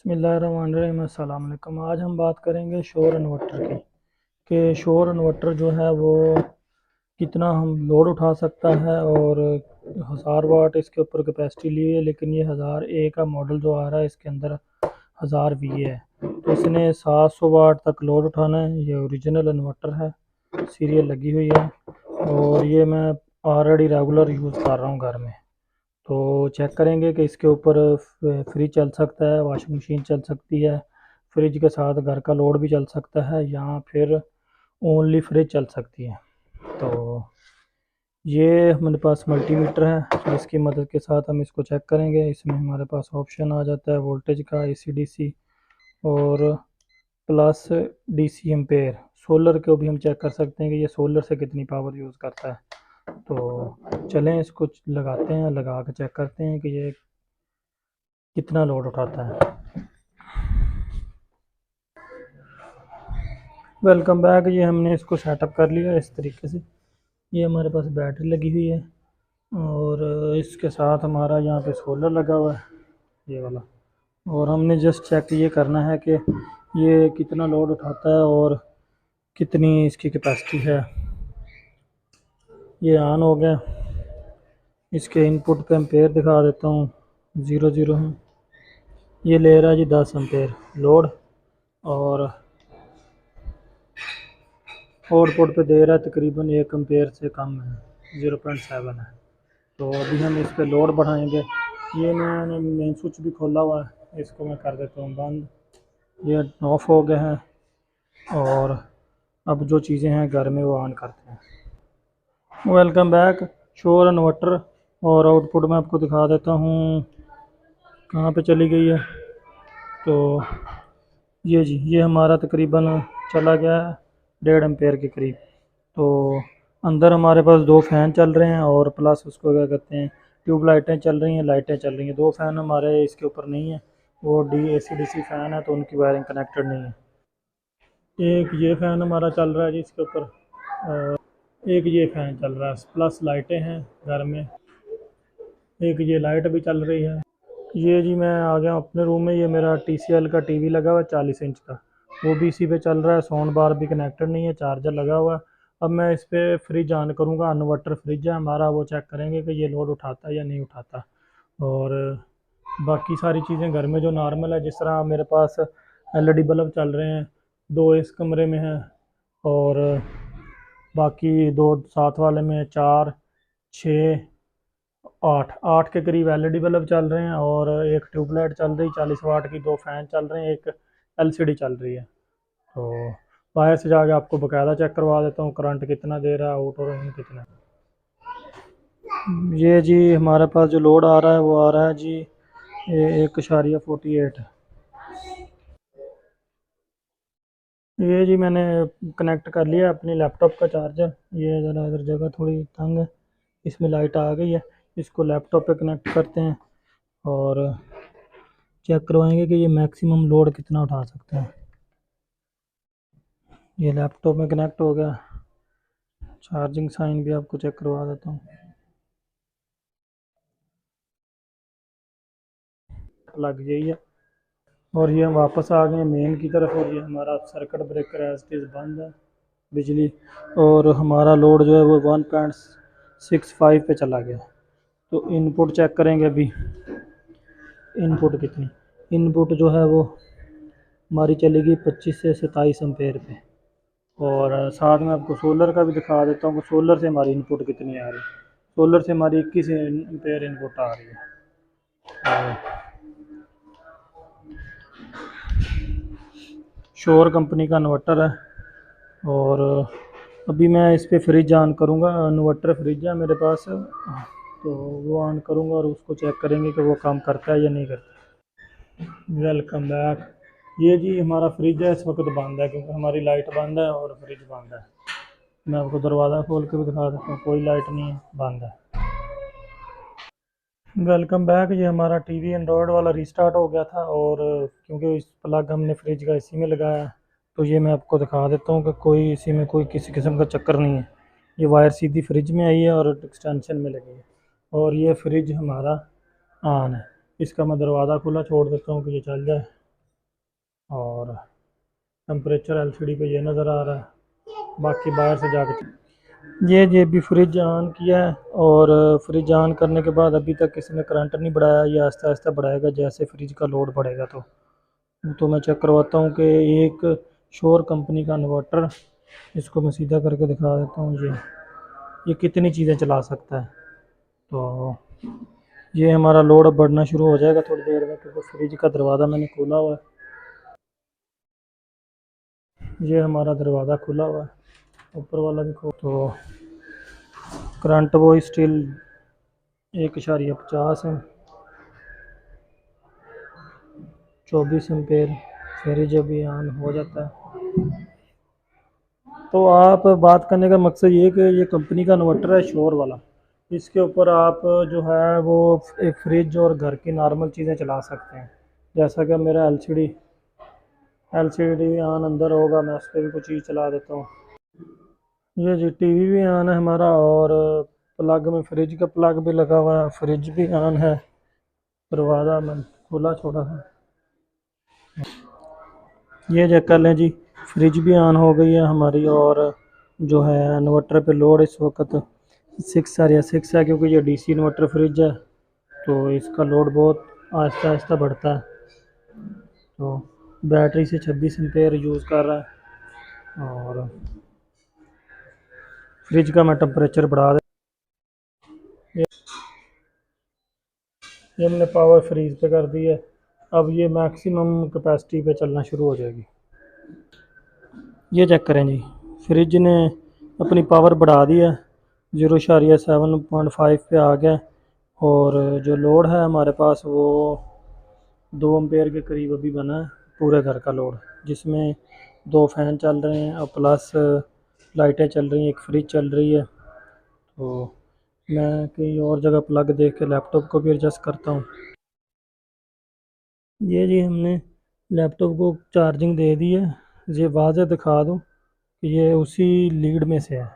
बिस्मिल्लाहिर्रहमानिर्रहीम। अस्सलाम वालेकुम। आज हम बात करेंगे शोर इन्वर्टर की कि शोर इन्वर्टर जो है वो कितना हम लोड उठा सकता है। और 1000 वाट इसके ऊपर कैपेसिटी ली है, लेकिन ये 1000 ए का मॉडल जो आ रहा है इसके अंदर 1000 वी है। तो इसने 700 वाट तक लोड उठाना है। ये ओरिजिनल इन्वर्टर है, सीरियल लगी हुई है और ये मैं ऑलरेडी रेगुलर यूज़ कर रहा हूँ घर में। तो चेक करेंगे कि इसके ऊपर फ्रिज चल सकता है, वॉशिंग मशीन चल सकती है, फ्रिज के साथ घर का लोड भी चल सकता है या फिर ओनली फ्रिज चल सकती है। तो ये हमारे पास मल्टीमीटर है जिसकी मदद के साथ हम इसको चेक करेंगे। इसमें हमारे पास ऑप्शन आ जाता है वोल्टेज का, एसी डीसी और प्लस डीसी एम्पेयर। सोलर को भी हम चेक कर सकते हैं कि ये सोलर से कितनी पावर यूज़ करता है। तो चलें इसको लगाते हैं, लगा के चेक करते हैं कि ये कितना लोड उठाता है। Welcome back. ये हमने इसको सेटअप कर लिया इस तरीके से। ये हमारे पास बैटरी लगी हुई है और इसके साथ हमारा यहाँ पे सोलर लगा हुआ है, ये वाला। और हमने जस्ट चेक ये करना है कि ये कितना लोड उठाता है और कितनी इसकी कैपेसिटी है। ये ऑन हो गया। इसके इनपुट पे एम्पेयर दिखा देता हूँ, 0 0 है। ये ले रहा है जी 10 एम्पेयर लोड और आउटपुट पे दे रहा है तकरीबन 1 एम्पेयर से कम है, 0.7 है। तो अभी हम इस पे लोड बढ़ाएंगे। ये मैंने मेन स्विच भी खोला हुआ है, इसको मैं कर देता हूँ बंद। ये ऑफ हो गया है और अब जो चीज़ें हैं घर में वो ऑन करते हैं। Welcome back. शोर इन्वर्टर और आउटपुट मैं आपको दिखा देता हूँ कहाँ पे चली गई है। तो ये जी, ये हमारा तकरीबन चला गया है 1.5 एम्पेयर के करीब। तो अंदर हमारे पास 2 फ़ैन चल रहे हैं और प्लस उसको क्या कहते हैं, ट्यूब लाइटें चल रही हैं, लाइटें चल रही हैं। 2 फ़ैन हमारे इसके ऊपर नहीं है, वो एसी डीसी फ़ैन है तो उनकी वायरिंग कनेक्टेड नहीं है। एक ये फ़ैन हमारा चल रहा है जी इसके ऊपर और एक ये फ़ैन चल रहा है, प्लस लाइटें हैं घर में। एक ये लाइट भी चल रही है। ये जी मैं आ गया अपने रूम में। ये मेरा TCL का टीवी लगा हुआ है 40 इंच का, वो भी इसी पे चल रहा है। साउंड बार भी कनेक्टेड नहीं है, चार्जर लगा हुआ है। अब मैं इस पे फ्रिज ऑन करूँगा। इन्वर्टर फ्रिज है हमारा, वो चेक करेंगे कि ये लोड उठाता है या नहीं उठाता। और बाकी सारी चीज़ें घर में जो नॉर्मल है, जिस तरह मेरे पास LED बल्ब चल रहे हैं, 2 इस कमरे में है और बाकी 2 साथ वाले में, 4 6 8 8 के करीब LED बल्ब चल रहे हैं और एक ट्यूबलाइट चल रही 40 वाट की, 2 फ़ैन चल रहे हैं, एक LCD चल रही है। तो बाहर से जाके आपको बकायदा चेक करवा देता हूँ करंट कितना दे रहा है, आउट और इन कितना। ये जी हमारे पास जो लोड आ रहा है वो आ रहा है जी 1.48 है। ये जी मैंने कनेक्ट कर लिया अपनी लैपटॉप का चार्जर। ये ज़रा इधर जगह थोड़ी तंग है, इसमें लाइट आ गई है। इसको लैपटॉप पे कनेक्ट करते हैं और चेक करवाएंगे कि ये मैक्सिमम लोड कितना उठा सकते हैं। ये लैपटॉप में कनेक्ट हो गया। चार्जिंग साइन भी आपको चेक करवा देता हूँ, लग गई है। और ये हम वापस आ गए मेन की तरफ और ये हमारा circuit breaker as it is बंद है बिजली। और हमारा लोड जो है वो 1.65 पे चला गया। तो इनपुट चेक करेंगे अभी, इनपुट कितनी। इनपुट जो है वो हमारी चलेगी 25 से 27 एम्पेयर पे। और साथ में आपको सोलर का भी दिखा देता हूँ कि सोलर से हमारी इनपुट कितनी आ रही है। सोलर से हमारी 21 एम्पेयर इनपुट आ रही है। शोर कंपनी का इन्वर्टर है। और अभी मैं इस पे फ्रिज ऑन करूँगा। इन्वर्टर फ्रिज है मेरे पास, तो वो ऑन करूँगा और उसको चेक करेंगे कि वो काम करता है या नहीं करता। Welcome back. ये जी हमारा फ्रिज है, इस वक्त बंद है क्योंकि हमारी लाइट बंद है और फ्रिज बंद है। मैं आपको दरवाज़ा खोल के भी दिखा देता हूँ, कोई लाइट नहीं है, बंद है। Welcome back. ये हमारा टीवी एंड्रॉयड वाला रीस्टार्ट हो गया था और क्योंकि इस प्लग हमने फ्रिज का इसी में लगाया है, तो ये मैं आपको दिखा देता हूँ कि कोई इसी में कोई किसी किस्म का चक्कर नहीं है। ये वायर सीधी फ्रिज में आई है और एक्सटेंशन में लगी है और ये फ्रिज हमारा ऑन है। इसका मैं दरवाज़ा खुला छोड़ देता हूँ कि ये चल जाए। और टेम्परेचर एलसीडी पे ये नज़र आ रहा है। बाकी बाहर से जाकर ये भी फ्रिज ऑन किया है, और फ्रिज ऑन करने के बाद अभी तक किसी ने करंट नहीं बढ़ाया। ये आहिस्ता आहिस्ता बढ़ाएगा जैसे फ्रिज का लोड बढ़ेगा। तो मैं चेक करवाता हूँ कि एक शोर कंपनी का इन्वर्टर, इसको मैं सीधा करके दिखा देता हूँ। ये कितनी चीज़ें चला सकता है। तो ये हमारा लोड अब बढ़ना शुरू हो जाएगा थोड़ी देर में, क्योंकि फ्रिज का दरवाज़ा मैंने खोला हुआ है। ये हमारा दरवाज़ा खुला हुआ है, ऊपर वाला भी खो। तो करंट वो स्टिल 1.50 है, 24 एम्पेयर। फ्रिज अभी ऑन हो जाता है। तो आप बात करने का मकसद ये कि ये कंपनी का इन्वर्टर है शोर वाला। इसके ऊपर आप जो है वो एक फ्रिज और घर की नॉर्मल चीज़ें चला सकते हैं। जैसा कि मेरा एलसीडी ऑन अंदर होगा, मैं उस पर भी कुछ चीज़ चला देता हूँ। ये जी टीवी भी ऑन है हमारा, और प्लग में फ्रिज का प्लग भी लगा हुआ है। फ्रिज भी ऑन है, दरवाज़ा मैं खुला छोड़ा था। ये चेक कर लें जी, फ्रिज भी ऑन हो गई है हमारी, और जो है इन्वर्टर पे लोड इस वक्त 6 है, क्योंकि ये डीसी इन्वर्टर फ्रिज है। तो इसका लोड बहुत आहिस्ता आहिस्ता बढ़ता है। तो बैटरी से 26 एम्पेयर यूज़ कर रहा है। और फ्रिज का मैं टेम्परेचर बढ़ा दे, ये हमने पावर फ्रीज पे कर दी है। अब ये मैक्सिमम कैपेसिटी पे चलना शुरू हो जाएगी। ये चेक करें जी, फ्रिज ने अपनी पावर बढ़ा दी है, 0.7.5 पे आ गया। और जो लोड है हमारे पास वो 2 एम्पेयर के करीब अभी बना है, पूरे घर का लोड, जिसमें 2 फैन चल रहे हैं और प्लस लाइटें चल रही हैं, एक फ्रिज चल रही है। तो मैं कहीं और जगह प्लग देख के लैपटॉप को भी एडजस्ट करता हूँ। ये जी हमने लैपटॉप को चार्जिंग दे दी है। ये वाज़े दिखा दूँ कि ये उसी लीड में से है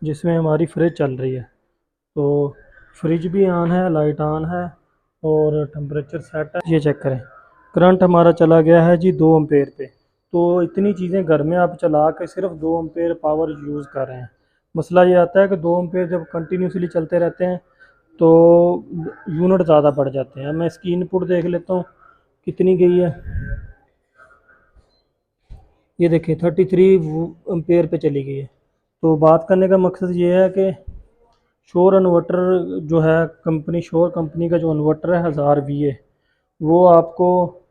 जिसमें हमारी फ्रिज चल रही है। तो फ्रिज भी ऑन है, लाइट ऑन है, और टेम्परेचर सेट है। ये चेक करें, करंट हमारा चला गया है जी 2 एम्पेयर पे। तो इतनी चीज़ें घर में आप चला के सिर्फ 2 एम्पेयर पावर यूज़ कर रहे हैं। मसला ये आता है कि 2 एम्पेयर जब कंटिन्यूसली चलते रहते हैं तो यूनिट ज़्यादा बढ़ जाते हैं। मैं इसकी इनपुट देख लेता हूँ कितनी गई है। ये देखिए 33 एम्पेयर पे चली गई है। तो बात करने का मकसद ये है कि शोर इन्वर्टर जो है कंपनी, शोर कंपनी का जो इन्वर्टर है 1000 VA, वो आपको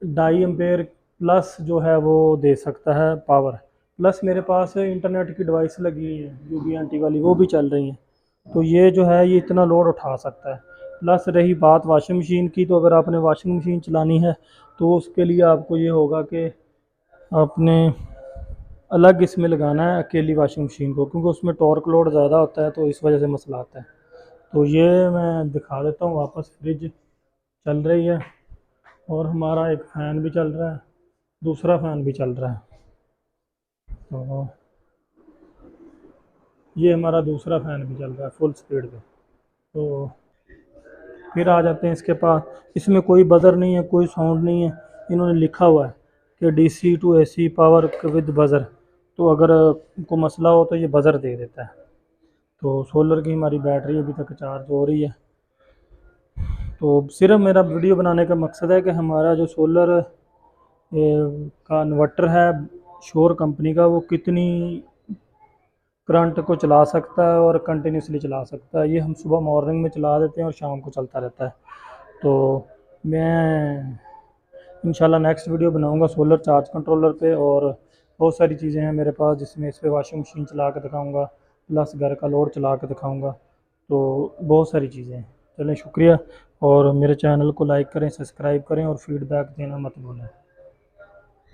2.5 एम्पेयर प्लस जो है वो दे सकता है पावर। प्लस मेरे पास इंटरनेट की डिवाइस लगी हुई है UBNT वाली, वो भी चल रही हैं। तो ये जो है ये इतना लोड उठा सकता है। प्लस रही बात वॉशिंग मशीन की, तो अगर आपने वॉशिंग मशीन चलानी है तो उसके लिए आपको ये होगा कि आपने अलग इसमें लगाना है अकेली वॉशिंग मशीन को, क्योंकि उसमें टॉर्क लोड ज़्यादा होता है, तो इस वजह से मसला आता है। तो ये मैं दिखा देता हूँ वापस, फ्रिज चल रही है और हमारा एक फ़ैन भी चल रहा है, दूसरा फ़ैन भी चल रहा है। तो ये हमारा दूसरा फ़ैन भी चल रहा है फुल स्पीड पे। तो फिर आ जाते हैं इसके पास, इसमें कोई बज़र नहीं है, कोई साउंड नहीं है। इन्होंने लिखा हुआ है कि DC to AC power with buzzer. तो अगर को मसला हो तो ये बज़र दे देता है। तो सोलर की हमारी बैटरी अभी तक चार्ज हो रही है। तो सिर्फ मेरा वीडियो बनाने का मकसद है कि हमारा जो सोलर का इन्वर्टर है शोर कंपनी का, वो कितनी करंट को चला सकता है और कंटिन्यूसली चला सकता है। ये हम सुबह मॉर्निंग में चला देते हैं और शाम को चलता रहता है। तो मैं इंशाल्लाह नेक्स्ट वीडियो बनाऊंगा सोलर चार्ज कंट्रोलर पे, और बहुत सारी चीज़ें हैं मेरे पास जिसमें इस पर वॉशिंग मशीन चला के दिखाऊंगा, प्लस घर का लोड चला के दिखाऊंगा। तो बहुत सारी चीज़ें हैं। चलें, शुक्रिया, और मेरे चैनल को लाइक करें, सब्सक्राइब करें, और फीडबैक देना मत भूलें।